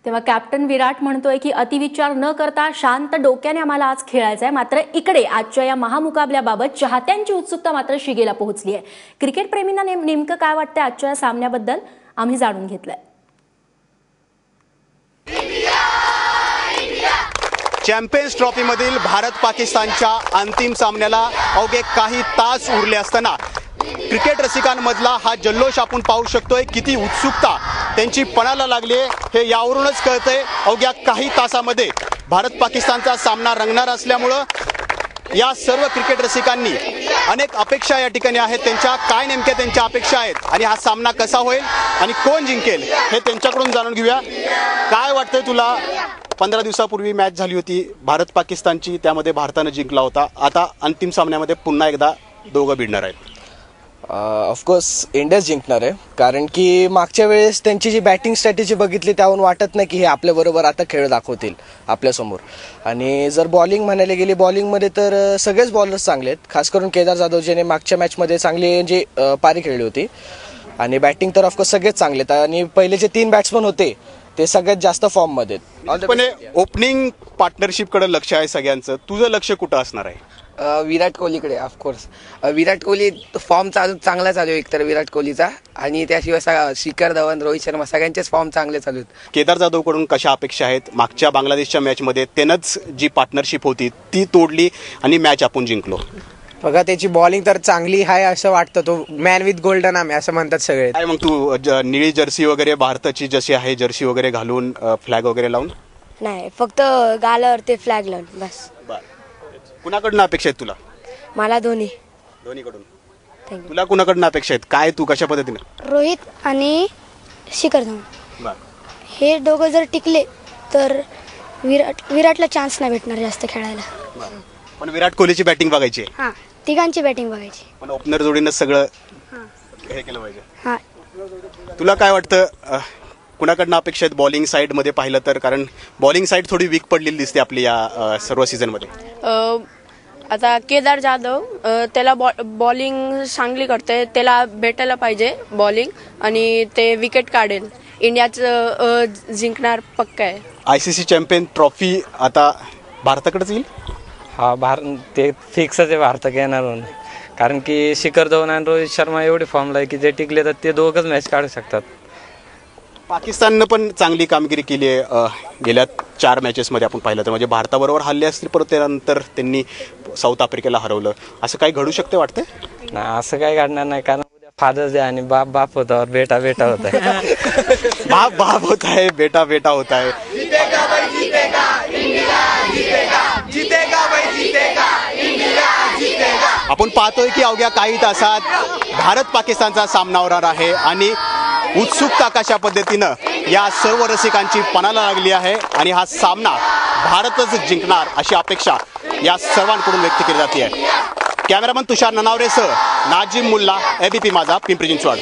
तेव्हा कॅप्टन विराट म्हणतोय की अतिविचार न करता शांत डोक्याने आम्हाला आज खेळायचं आहे। मात्र इकडे आजच्या या महामुकाबल्याबाबत चाहत्यांची उत्सुकता मात्र शिगेला पोहोचली आहे। क्रिकेट प्रेमींना नेमकं काय वाटतंय आजच्या या सामन्याबद्दल आम्ही जाणून घेतलंय। चॅम्पियन्स ट्रॉफी मधील भारत पाकिस्तानच्या अंतिम सामन्याला अवघे काही तास उरले असताना क्रिकेट रसिकांमधला हा जल्लोष आपण पाहू शकतोय। किती उत्सुकता त्यांची पणाला लागली आहे हे यावरूनच कळतंय। अवघ्या काही तासामध्ये भारत पाकिस्तानचा सामना रंगणार असल्यामुळं या सर्व क्रिकेट रसिकांनी अनेक अपेक्षा या ठिकाणी आहेत। त्यांच्या काय नेमक्या त्यांच्या अपेक्षा आहेत आणि हा सामना कसा होईल आणि कोण जिंकेल हे त्यांच्याकडून जाणून घेऊया। काय वाटतंय तुला? 15 दिवसापूर्वी मॅच झाली होती भारत पाकिस्तानची, त्यामध्ये भारतानं जिंकला होता। आता अंतिम सामन्यामध्ये पुन्हा एकदा दोघं भिडणार आहेत। ऑफकोर्स इंडियाच जिंकणार आहे, कारण की मागच्या वेळेस त्यांची जी बॅटिंग स्ट्रॅटेजी बघितली त्यावरून वाटत नाही की हे आपल्याबरोबर आता खेळ दाखवतील आपल्यासमोर। आणि जर बॉलिंग म्हणायला गेली, बॉलिंगमध्ये तर सगळेच बॉलर्स चांगले आहेत, खास करून केदार जाधव ज्याने मागच्या मॅचमध्ये चांगली म्हणजे पारी खेळली होती। आणि बॅटिंग तर ऑफकोर्स सगळेच चांगले आहेत आणि पहिले जे 3 बॅट्समन होते ते सगळ्यात जास्त फॉर्ममध्ये आहेत। पण ओपनिंग पार्टनरशिपकडे लक्ष आहे सगळ्यांचं, तुझं लक्ष कुठं असणार आहे? विराट कोहलीकडे ऑफकोर्स। विराट कोहली फॉर्म चांगला चालू आहे एकतर विराट कोहलीचा, आणि त्याशिवाय शिखर धवन, रोहित शर्मा सगळ्यांचेच फॉर्म चांगले चालू आहेत। केदार जाधवकडून कशा अपेक्षा आहेत? मागच्या बांगलादेशच्या मॅचमध्ये त्यानंच जी पार्टनरशिप होती ती तोडली आणि मॅच आपण जिंकलो। बघा त्याची बॉलिंग तर चांगली आहे असं वाटतं, तो मॅन विथ गोल्डन आर्मी असं म्हणतात सगळे। काय मग तू निळी जर्सी वगैरे भारताची जशी आहे जर्सी वगैरे घालून फ्लॅग वगैरे लावून? नाही, फक्त गालावर ते फ्लॅग लावून बस। कुणाकडनं अपेक्षा आहेत तुला? मला दोन्हीकडून। तुला कुणाकडनं अपेक्षा आहेत? काय तू कशा पद्धतीने? रोहित आणि शिखर धवन हे दोघं जर टिकले तर विराटला चान्स नाही भेटणार जास्त खेळायला। पण विराट कोहलीची बॅटिंग बघायची आहे। हां, तिघांची बॅटिंग बघायची, पण ओपनर जोडीनं सगळं हे केलं पाहिजे। हां, तुला काय वाटतं कुणाकडनं अपेक्षा आहेत बॉलिंग साईड मध्ये पाहिलं तर? कारण बॉलिंग साईड थोडी वीक पडलेली दिसते आपली या सर्व सीझन मध्ये। आता केदार जाधव त्याला बॉलिंग चांगली करते, त्याला भेटायला पाहिजे बॉलिंग आणि ते विकेट काढेल। इंडियाचं जिंकणार पक्का आहे। ICC चॅम्पियन ट्रॉफी आता भारताकडेच येईल? हा, ते फिक्सच आहे भारतात येणार म्हणून, कारण की शिखर धवन आणि रोहित शर्मा एवढे फॉर्मला आहे की जे टिकले तर ते दोघंच मॅच काढू शकतात। पाकिस्ताननं पण चांगली कामगिरी केली आहे गेल्या 4 मॅचेसमध्ये आपण पाहिलं तर, म्हणजे भारताबरोबर हल्ले असतील परत त्यानंतर त्यांनी साऊथ आफ्रिकेला हरवलं। असं काही घडू शकते वाटतं? नाही, असं काही घडणार नाही, कारण उद्या फादर्स डे आणि बाप बाप होता और बेटा बेटा होता है। बाप बाप होता है, बेटा बेटा होता है। आपण पाहतोय की अवघ्या काही तासात भारत पाकिस्तानचा सामना होणार आहे आणि उत्सुकता कशा पद्धतीनं या सर्व रसिकांची पणाला लागली आहे आणि हा सामना भारतच जिंकणार अशी अपेक्षा या सर्वांकडून व्यक्त केली जाते आहे। कॅमेरामन तुषार ननावरेसह नाजिम मुल्ला, ABP माझा, पिंपरी चिंचवड।